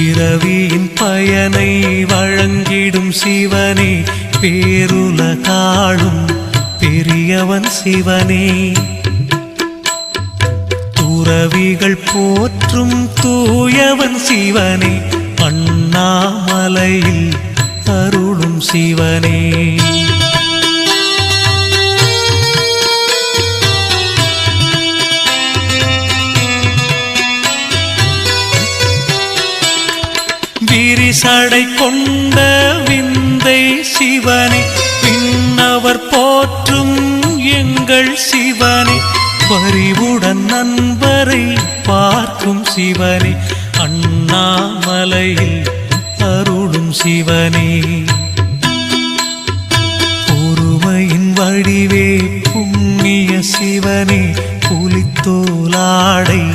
பிறவியின் பயனை வழங்கிடும் சிவனே, பேருலகாளும் பெரியவன் சிவனே. துறவிகள் போற்றும் தூயவன் சிவனே, அண்ணாமலையில் அருளும் சிவனே. விரிசடை கொண்ட விந்தை சிவனே, விண்ணவர் போற்றும் எங்கள் சிவனே. பரிவுடன் நண்பரை பார்க்கும் சிவனே, அண்ணாமலையில் அருளும் சிவனே. பொறுமையின் வடிவே புண்ணிய சிவனே, புலித்தோலாடை